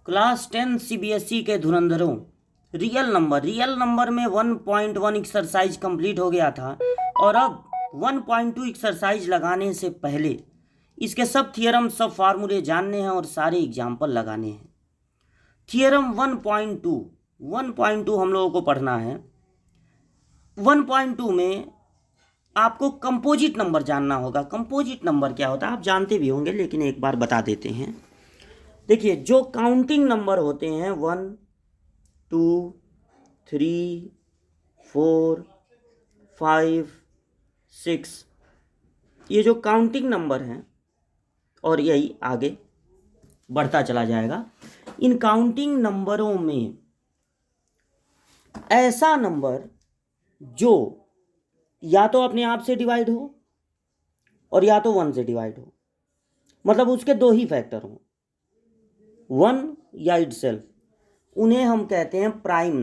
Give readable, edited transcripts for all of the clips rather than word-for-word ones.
Class 10 CBSE के धुरंधरों, real number में 1.1 exercise complete हो गया था और अब 1.2 एक्सरसाइज लगाने से पहले इसके सब थियरम, सब फार्मूले जानने हैं और सारे एग्जाम्पल लगाने हैं। थियरम 1.2 हम लोगों को पढ़ना है। 1.2 में आपको कंपोजिट नंबर जानना होगा। कंपोजिट नंबर क्या होता है आप जानते भी होंगे, लेकिन एक बार बता देते हैं। देखिए, जो काउंटिंग नंबर होते हैं 1, 2, 3, 4, 5, 6, ये जो काउंटिंग नंबर हैं और यही आगे बढ़ता चला जाएगा। इन काउंटिंग नंबरों में ऐसा नंबर जो या तो अपने आप से डिवाइड हो और या तो 1 से डिवाइड हो, मतलब उसके दो ही फैक्टर हों, 1 या इटसेल्फ, उन्हें हम कहते हैं प्राइम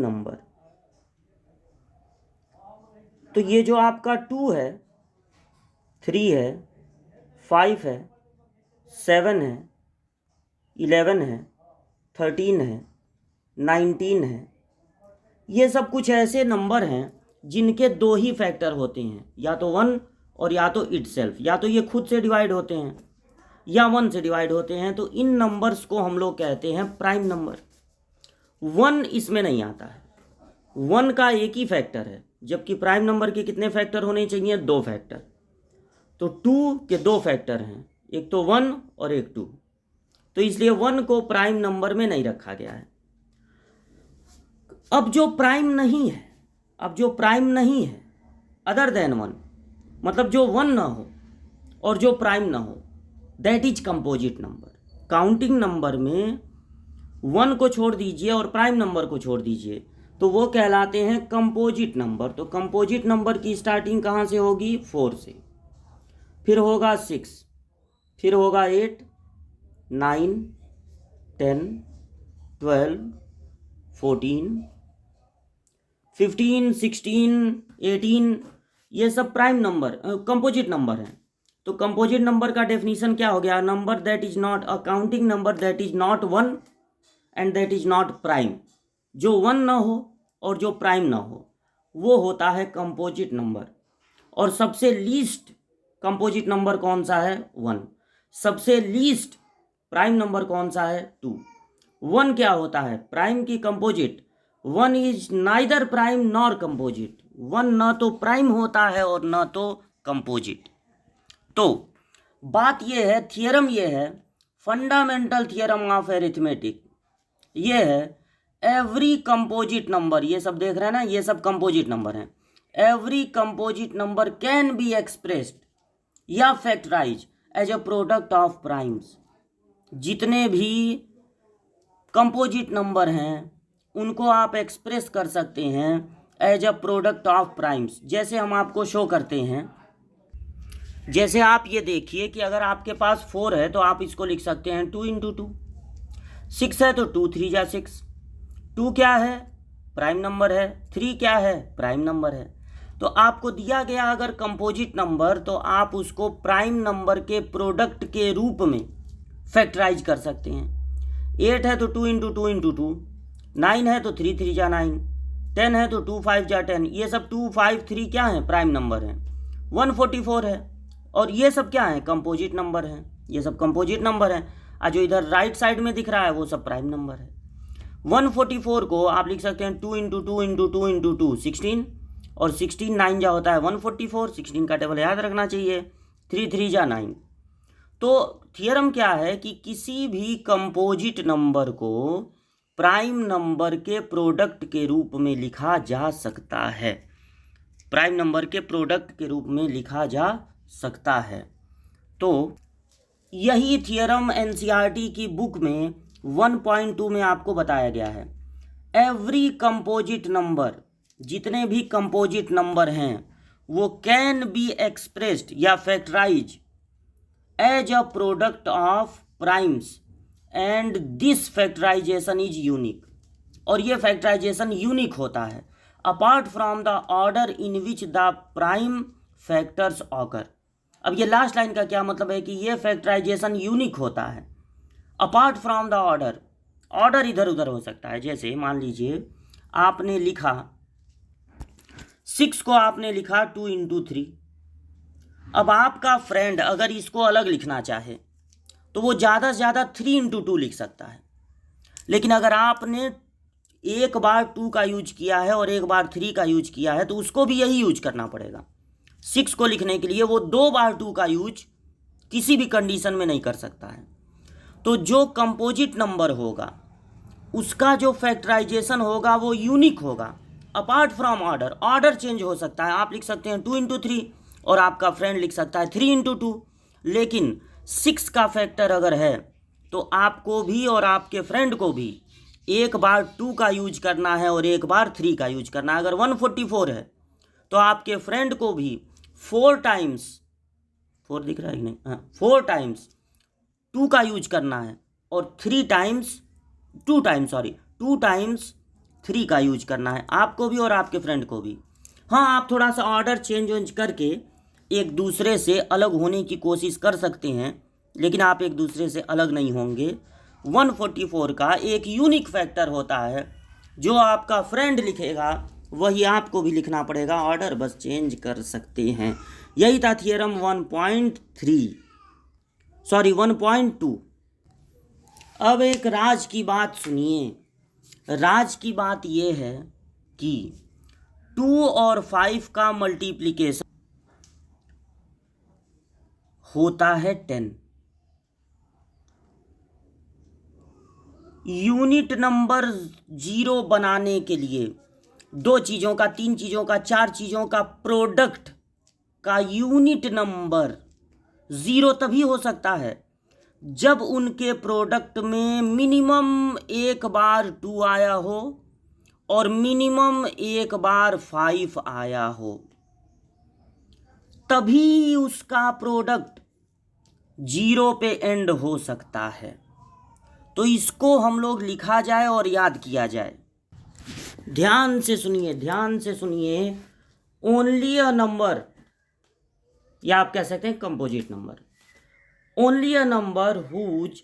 नंबर। तो ये जो आपका 2 है, 3 है, 5 है, 7 है, 11 है, 13 है, 19 है, ये सब कुछ ऐसे नंबर हैं जिनके दो ही फैक्टर होते हैं, या तो 1 और या तो इटसेल्फ। या तो ये खुद से डिवाइड होते हैं या 1 से डिवाइड होते हैं। तो इन नंबर्स को हम लोग कहते हैं प्राइम नंबर। 1 इसमें नहीं आता है, 1 का एक ही फैक्टर है, जबकि प्राइम नंबर के कितने फैक्टर होने चाहिए? 2 फैक्टर। तो 2 के 2 फैक्टर हैं, एक तो 1 और एक 2। तो इसलिए 1 को प्राइम नंबर में नहीं रखा गया है। अब जो प्राइम नहीं है अदर देन 1, मतलब जो 1 ना हो और जो प्राइम ना हो, that is composite number. Counting number में 1 को छोड़ दीजिए और प्राइम नंबर को छोड़ दीजिए तो वो कहलाते हैं कंपोजिट नंबर। तो कंपोजिट नंबर की स्टार्टिंग कहाँ से होगी? 4 से, फिर होगा 6, फिर होगा 8, 9, 10, 12, 14, 15, 16, 18, ये सब प्राइम नंबर कंपोजिट नंबर हैं। तो कंपोजिट नंबर का डेफिनेशन क्या हो गया? Number that is not a counting number that is not 1 and that is not prime. जो 1 ना हो और जो प्राइम ना हो वो होता है कंपोजिट नंबर। और सबसे लीस्ट कंपोजिट नंबर कौन सा है? 1। सबसे लीस्ट प्राइम नंबर कौन सा है? 2। 1 क्या होता है? प्राइम की composite. 1 is neither prime nor composite. 1 न तो प्राइम होता है और न तो कंपोजिट। तो बात यह है, थियरम ये है, फंडामेंटल थियरम ऑफ अरिथमेटिक ये है, एवरी कंपोजिट नंबर, ये सब देख रहे हैं ना, ये सब कंपोजिट नंबर हैं। Every composite number can be expressed या factorise as a product of primes. जितने भी कंपोजिट नंबर हैं उनको आप एक्सप्रेस कर सकते हैं as a product of primes. जैसे हम आपको शो करते हैं, जैसे आप ये देखिए कि अगर आपके पास 4 है तो आप इसको लिख सकते हैं 2 × 2। 6 है तो 2 3 जा 6। 2 क्या है? प्राइम नंबर है। 3 क्या है? प्राइम नंबर है। तो आपको दिया गया अगर कंपोजिट नंबर तो आप उसको प्राइम नंबर के प्रोडक्ट के रूप में फैक्टराइज कर सकते हैं। 8 है तो 2 × 2 × 2, 9 है तो 3 3 जा 9, 10 है तो 2 5 जा 10। ये सब 2 5 3 क्या है? प्राइम नंबर हैं। 144 है और ये सब क्या है? कंपोजिट नंबर हैं। ये सब कंपोजिट नंबर हैं। और जो इधर राइट साइड में दिख रहा है वो सब प्राइम नंबर है। 144 को आप लिख सकते हैं 2 × 2 × 2 × 2 16, और 16 9 जा होता है 144। 16 का टेबल याद रखना चाहिए। 3 3 जा 9। तो थियरम क्या है कि किसी भी कंपोजिट नंबर को प्राइम नंबर के प्रोडक्ट के रूप में लिखा जा सकता है। प्राइम नंबर के प्रोडक्ट के रूप में लिखा जा सकता है। तो यही थियरम एनसीईआरटी की बुक में 1.2 में आपको बताया गया है। एवरी कंपोजिट नंबर, जितने भी कंपोजिट नंबर हैं वो कैन बी एक्सप्रेस्ड या factorise as a product of primes and this factorisation is unique. और ये फैक्टराइजेशन यूनिक होता है apart from the order in which the prime factors occur. अब ये लास्ट लाइन का क्या मतलब है कि ये फैक्टराइजेशन यूनिक होता है apart from the order, order इधर उधर हो सकता है। जैसे मान लीजिए आपने लिखा 6 को आपने लिखा 2 × 3। अब आपका फ्रेंड अगर इसको अलग लिखना चाहे तो वो ज़्यादा से ज़्यादा 3 × 2 लिख सकता है। लेकिन अगर आपने एक बार 2 का यूज किया है और एक बार 3 का यूज किया है तो उसको भी यही यूज करना पड़ेगा। 6 को लिखने के लिए वो 2 बार 2 का यूज किसी भी कंडीशन में नहीं कर सकता है। तो जो कंपोजिट नंबर होगा उसका जो फैक्टराइजेशन होगा वो यूनिक होगा। Apart from order, order change हो सकता है, आप लिख सकते हैं 2 × 3 और आपका फ्रेंड लिख सकता है 3 × 2। लेकिन 6 का फैक्टर अगर है तो आपको भी और आपके फ्रेंड को भी एक बार 2 का यूज करना है और एक बार 3 का यूज करना है। अगर 144 है तो आपके फ्रेंड को भी 4 टाइम्स, 4 दिख रहा है कि नहीं, हाँ 4 टाइम्स 2 का यूज करना है और 2 टाइम्स 3 का यूज करना है, आपको भी और आपके फ्रेंड को भी। हाँ, आप थोड़ा सा ऑर्डर चेंज करके एक दूसरे से अलग होने की कोशिश कर सकते हैं, लेकिन आप एक दूसरे से अलग नहीं होंगे। 144 का एक यूनिक फैक्टर होता है, जो आपका फ्रेंड लिखेगा वही आपको भी लिखना पड़ेगा, ऑर्डर बस चेंज कर सकते हैं। यही था थियरम 1.2। अब एक राज की बात सुनिए। राज की बात यह है कि 2 और 5 का मल्टीप्लिकेशन होता है 10। यूनिट नंबर 0 बनाने के लिए 2 चीज़ों का, 3 चीज़ों का, 4 चीज़ों का प्रोडक्ट का यूनिट नंबर 0 तभी हो सकता है जब उनके प्रोडक्ट में मिनिमम एक बार 2 आया हो और मिनिमम एक बार 5 आया हो, तभी उसका प्रोडक्ट 0 पे एंड हो सकता है। तो इसको हम लोग लिखा जाए और याद किया जाए। ध्यान से सुनिए। ओनली अ नंबर, या आप कह सकते हैं composite number, only a number whose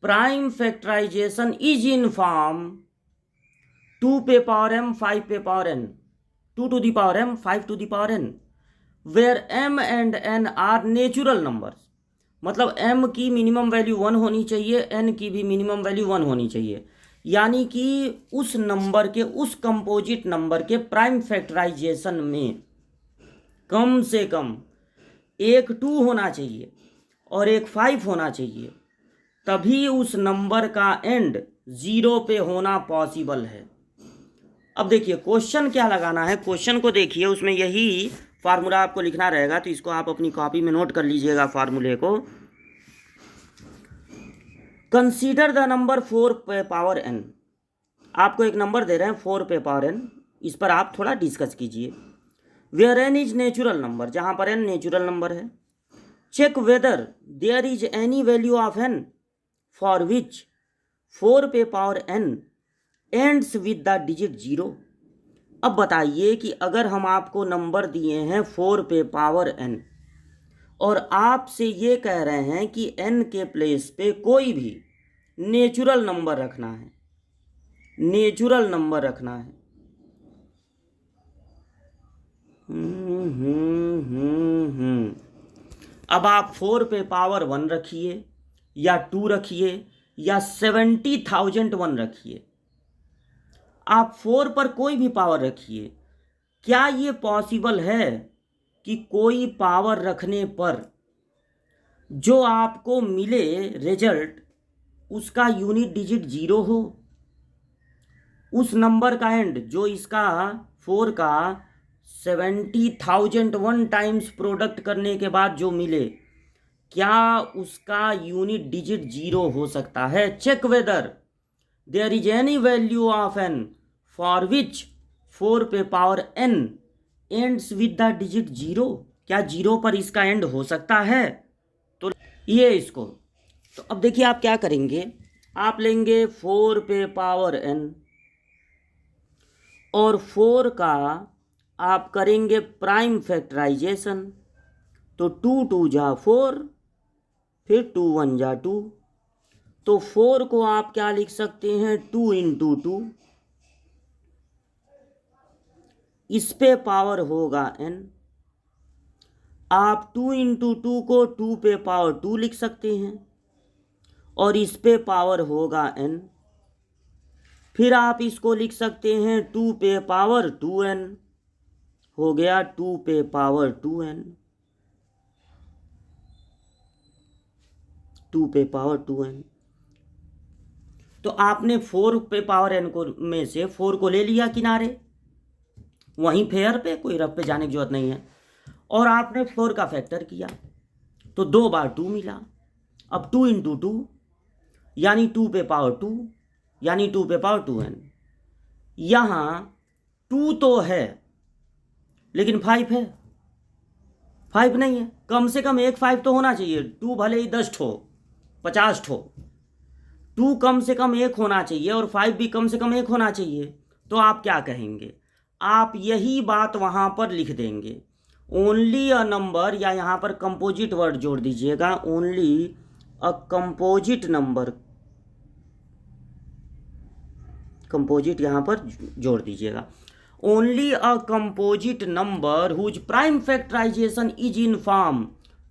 prime factorisation is in form 2 पे पावर m 5 पे power n, 2 to the power m 5 to the power n, where m and n are natural numbers. मतलब m की minimum value 1 होनी चाहिए, n की भी minimum value 1 होनी चाहिए। यानी कि उस नंबर के, उस कंपोजिट नंबर के प्राइम फैक्टराइजेशन में कम से कम एक 2 होना चाहिए और एक 5 होना चाहिए, तभी उस नंबर का एंड 0 पे होना पॉसिबल है। अब देखिए क्वेश्चन क्या लगाना है, क्वेश्चन को देखिए, उसमें यही फार्मूला आपको लिखना रहेगा। तो इसको आप अपनी कॉपी में नोट कर लीजिएगा फार्मूले को। कंसीडर द नंबर 4 पे पावर n। आपको एक नंबर दे रहे हैं 4 पे पावर n, इस पर आप थोड़ा डिस्कस कीजिए। Where n is natural number, जहां पर n नेचुरल नंबर है। Check whether there is any value of n for which 4 पे power n ends with the digit 0। अब बताइए कि अगर हम आपको नंबर दिए हैं 4 पे पावर n और आपसे ये कह रहे हैं कि n के प्लेस पे कोई भी नेचुरल नंबर रखना है, नेचुरल नंबर रखना है। अब आप 4 पे पावर 1 रखिए या 2 रखिए या 70,001 रखिए, आप 4 पर कोई भी पावर रखिए, क्या ये पॉसिबल है कि कोई पावर रखने पर जो आपको मिले रिजल्ट उसका यूनिट डिजिट 0 हो? उस नंबर का एंड जो इसका 4 का 70,001 टाइम्स प्रोडक्ट करने के बाद जो मिले, क्या उसका यूनिट डिजिट 0 हो सकता है? Check whether there is any value of n for which 4 पे power n ends with the digit 0। क्या 0 पर इसका एंड हो सकता है? तो ये इसको, तो अब देखिए आप क्या करेंगे, आप लेंगे 4 पे पावर n और 4 का आप करेंगे प्राइम फैक्टराइजेशन। तो 2 2 जा 4, फिर 2 1 जा 2, तो 4 को आप क्या लिख सकते हैं, 2 इंटू 2, इस पे पावर होगा n। आप 2 इंटू 2 को 2 पे पावर 2 लिख सकते हैं और इस पे पावर होगा n। फिर आप इसको लिख सकते हैं 2 पे पावर 2n, हो गया 2 पे पावर 2n, 2 पे पावर 2n। तो आपने 4 पे पावर n को में से 4 को ले लिया किनारे, वहीं फेयर पे, कोई रफ पे जाने की जरूरत नहीं है, और आपने 4 का फैक्टर किया तो 2 बार 2 मिला। अब 2 इंटू 2 यानी 2 पे पावर 2 यानी 2 पे पावर 2n। यहाँ 2 तो है लेकिन 5 है, 5 नहीं है। कम से कम एक 5 तो होना चाहिए। 2 भले ही 10 ठो 50 ठो, 2 कम से कम एक होना चाहिए और 5 भी कम से कम एक होना चाहिए। तो आप क्या कहेंगे, आप यही बात वहाँ पर लिख देंगे, ओनली अ नंबर, या यहाँ पर कंपोजिट वर्ड जोड़ दीजिएगा, only a composite number, composite यहाँ पर जोड़ दीजिएगा, only a composite number whose prime factorisation is in form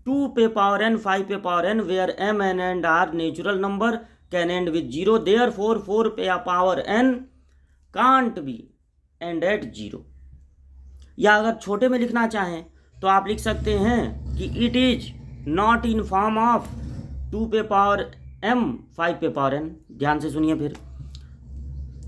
2 पे पावर n, 5 पे power n, where m n and r natural number can end with 0, therefore 4 पे power n can't be end at 0। या अगर छोटे में लिखना चाहें तो आप लिख सकते हैं कि it is not in form of 2 पे पावर m, 5 पे पावर n। ध्यान से सुनिए, फिर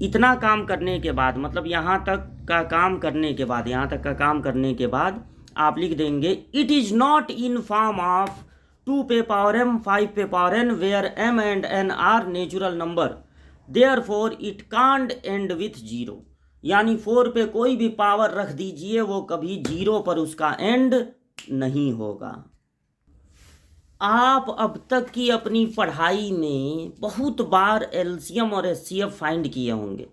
इतना काम करने के बाद, मतलब यहाँ तक का काम करने के बाद, यहाँ तक का काम करने के बाद आप लिख देंगे it is not in form of 2 पे पावर m, 5 पे power n, where m and n are natural number, therefore it can't end with 0। यानी 4 पे कोई भी पावर रख दीजिए, वो कभी 0 पर उसका एंड नहीं होगा। आप अब तक की अपनी पढ़ाई में बहुत बार एलसीएम और एचसीएफ फाइंड किए होंगे,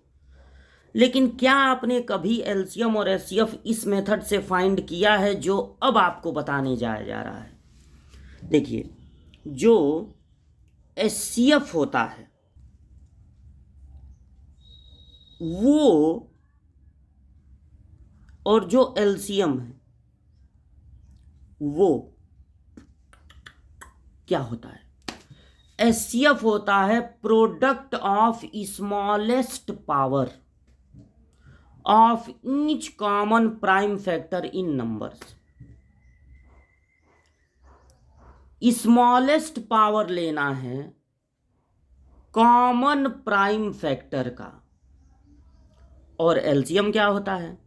लेकिन क्या आपने कभी एलसीएम और एचसीएफ इस मेथड से फाइंड किया है जो अब आपको बताने जा रहा है? देखिए, जो एचसीएफ होता है वो, और जो एलसीएम है वो क्या होता है? एचसीएफ होता है product of smallest power of each common prime factor in numbers. Smallest power लेना है कॉमन प्राइम फैक्टर का, और एलसीएम क्या होता है?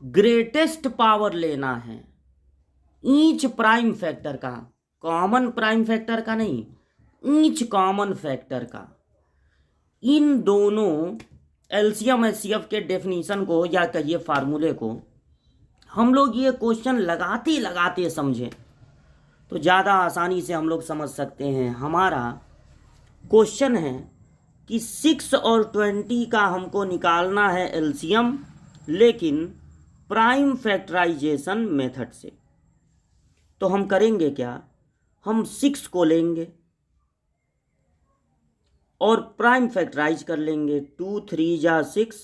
ग्रेटेस्ट पावर लेना है ईच प्राइम फैक्टर का, कॉमन प्राइम फैक्टर का नहीं, ईच कॉमन फैक्टर का। इन दोनों एलसीएम एचसीएफ के डेफिनीशन को, या कहिए फार्मूले को, हम लोग ये क्वेश्चन लगाते लगाते समझें तो ज़्यादा आसानी से हम लोग समझ सकते हैं। हमारा क्वेश्चन है कि 6 और 20 का हमको निकालना है एलसीएम, लेकिन प्राइम फैक्टराइजेशन मेथड से। तो हम करेंगे क्या, हम 6 को लेंगे और प्राइम फैक्टराइज कर लेंगे। 2 3 जा 6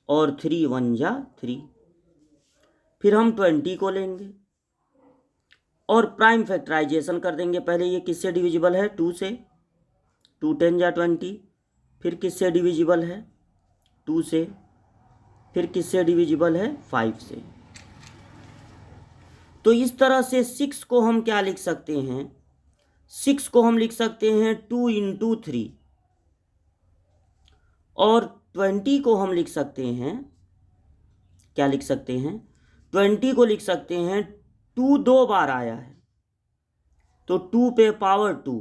और 3 1 जा 3। फिर हम 20 को लेंगे और प्राइम फैक्टराइजेशन कर देंगे। पहले ये किससे डिविजिबल है? 2 से। 2 10 जा 20। फिर किससे डिविजिबल है? 2 से। फिर किससे डिविजिबल है? 5 से। तो इस तरह से 6 को हम क्या लिख सकते हैं? 6 को हम लिख सकते हैं 2 इंटू 3, और 20 को हम लिख सकते हैं, क्या लिख सकते हैं? 20 को लिख सकते हैं 2 2 बार आया है तो 2 पे पावर 2,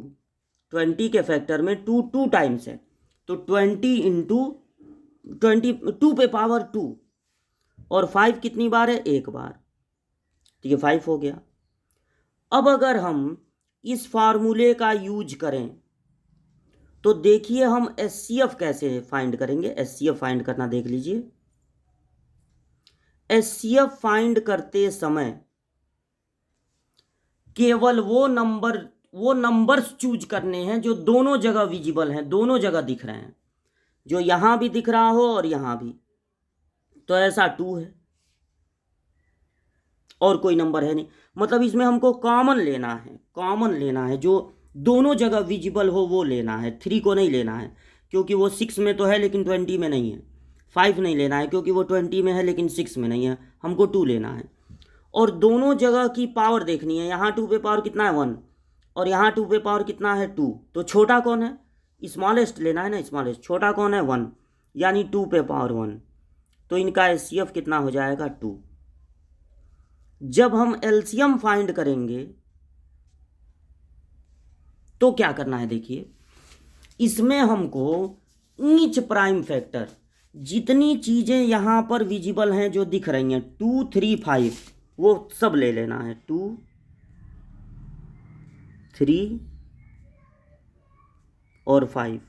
20 के फैक्टर में 2 2 टाइम्स है तो 20 इंटू 20, 2 पे पावर 2, और 5 कितनी बार है? एक बार, तो ये 5 हो गया। अब अगर हम इस फार्मूले का यूज करें तो देखिए हम एचसीएफ कैसे फाइंड करेंगे। एचसीएफ फाइंड करना देख लीजिए। एचसीएफ फाइंड करते समय केवल वो नंबर वो नंबर्स चूज करने हैं जो दोनों जगह विजिबल हैं, दोनों जगह दिख रहे हैं, जो यहाँ भी दिख रहा हो और यहाँ भी। तो ऐसा 2 है और कोई नंबर है नहीं, मतलब इसमें हमको कॉमन लेना है, कॉमन लेना है जो दोनों जगह विजिबल हो वो लेना है। 3 को नहीं लेना है क्योंकि वो 6 में तो है लेकिन 20 में नहीं है। 5 नहीं लेना है क्योंकि वो 20 में है लेकिन 6 में नहीं है। हमको 2 लेना है और दोनों जगह की पावर देखनी है। यहाँ 2 पे पावर कितना है 1 और यहाँ 2 पे पावर कितना है 2। तो छोटा कौन है, स्मॉलेस्ट लेना है ना, स्मॉलेस्ट। छोटा कौन है 1, यानी 2 पे पावर 1। तो इनका एचसीएफ कितना हो जाएगा 2। जब हम एलसीएम फाइंड करेंगे तो क्या करना है, देखिए इसमें हमको ईच प्राइम फैक्टर, जितनी चीजें यहां पर विजिबल हैं जो दिख रही हैं 2, 3, 5, वो सब ले लेना है। 2, 3 और 5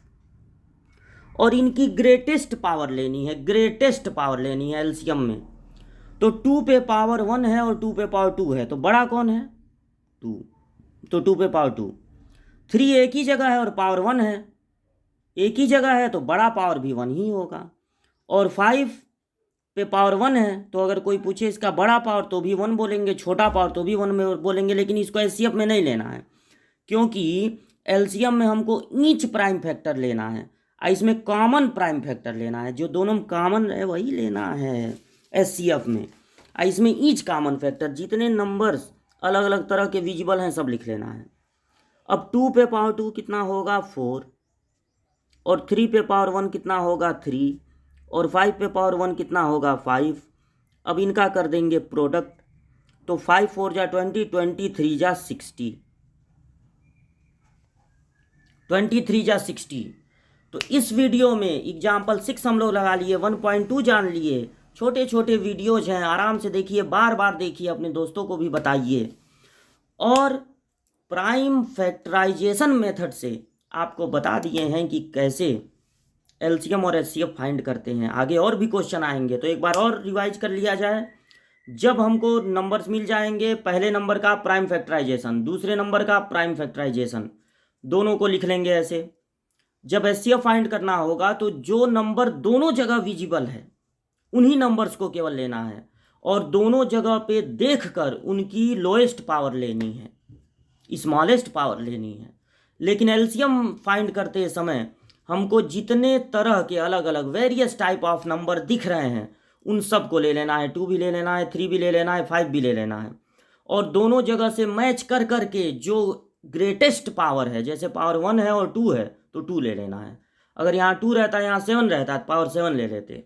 और इनकी ग्रेटेस्ट पावर लेनी है, ग्रेटेस्ट पावर लेनी है एलसीएम में। तो 2 पे पावर 1 है और 2 पे पावर 2 है, तो बड़ा कौन है 2, तो 2 पे पावर 2। 3 एक ही जगह है और पावर 1 है, एक ही जगह है तो बड़ा पावर भी 1 ही होगा। और 5 पे पावर 1 है, तो अगर कोई पूछे इसका बड़ा पावर तो भी 1 बोलेंगे, छोटा पावर तो भी 1 में बोलेंगे, लेकिन इसको एचसीएफ में नहीं लेना है क्योंकि एलसीएम में हमको ईच प्राइम फैक्टर लेना है, इसमें कॉमन प्राइम फैक्टर लेना है, जो दोनों में कॉमन है वही लेना है एचसीएफ में। इसमें ईच कॉमन फैक्टर, जितने नंबर्स अलग अलग तरह के विजिबल हैं सब लिख लेना है। अब 2 पे पावर 2 कितना होगा 4 और 3 पे पावर 1 कितना होगा 3 और 5 पे पावर 1 कितना होगा 5। अब इनका कर देंगे प्रोडक्ट, तो 5 4 जा 20, 23 जा 60, 23 जा 60। तो इस वीडियो में एग्जाम्पल 6 हम लोग लगा लिए, 1.2 जान लिए। छोटे छोटे वीडियोज हैं, आराम से देखिए, बार बार देखिए, अपने दोस्तों को भी बताइए। और प्राइम फैक्टराइजेशन मेथड से आपको बता दिए हैं कि कैसे एलसीएम और एचसीएफ फाइंड करते हैं। आगे और भी क्वेश्चन आएंगे तो एक बार और रिवाइज कर लिया जाए। जब हमको नंबर्स मिल जाएंगे, पहले नंबर का प्राइम फैक्टराइजेशन, दूसरे नंबर का प्राइम फैक्टराइजेशन, दोनों को लिख लेंगे ऐसे। जब एचसीएफ फाइंड करना होगा तो जो नंबर दोनों जगह विजिबल है उन्हीं नंबर्स को केवल लेना है और दोनों जगह पे देखकर उनकी लोएस्ट पावर लेनी है, स्मॉलेस्ट पावर लेनी है। लेकिन एलसीएम फाइंड करते समय हमको जितने तरह के अलग अलग वेरियस टाइप ऑफ नंबर दिख रहे हैं उन सब को ले लेना है। 2 भी ले लेना है, 3 भी ले लेना है, 5 भी ले लेना है और दोनों जगह से मैच कर करके जो ग्रेटेस्ट पावर है, जैसे पावर 1 है और 2 है तो 2 ले लेना है। अगर यहाँ 2 रहता है, यहाँ 7 रहता है तो पावर 7 ले लेते।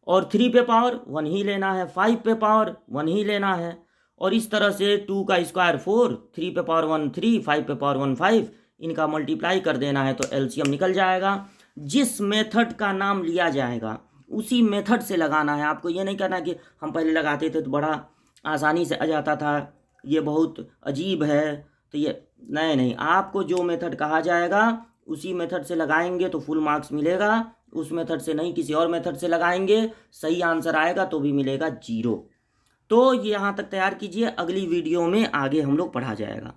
और 3 पे पावर 1 ही लेना है, 5 पे पावर 1 ही लेना है। और इस तरह से 2 का स्क्वायर 4, 3 पे पावर 1 3, 5 पे पावर 1 5, इनका मल्टीप्लाई कर देना है तो एलसीएम निकल जाएगा। जिस मेथड का नाम लिया जाएगा उसी मेथड से लगाना है। आपको ये नहीं कहना कि हम पहले लगाते थे तो बड़ा आसानी से आ जाता था, ये बहुत अजीब है, तो ये नहीं, आपको जो मेथड कहा जाएगा उसी मेथड से लगाएंगे तो फुल मार्क्स मिलेगा। उस मेथड से नहीं, किसी और मेथड से लगाएंगे, सही आंसर आएगा तो भी मिलेगा 0। तो ये यहाँ तक तैयार कीजिए, अगली वीडियो में आगे हम लोग पढ़ा जाएगा।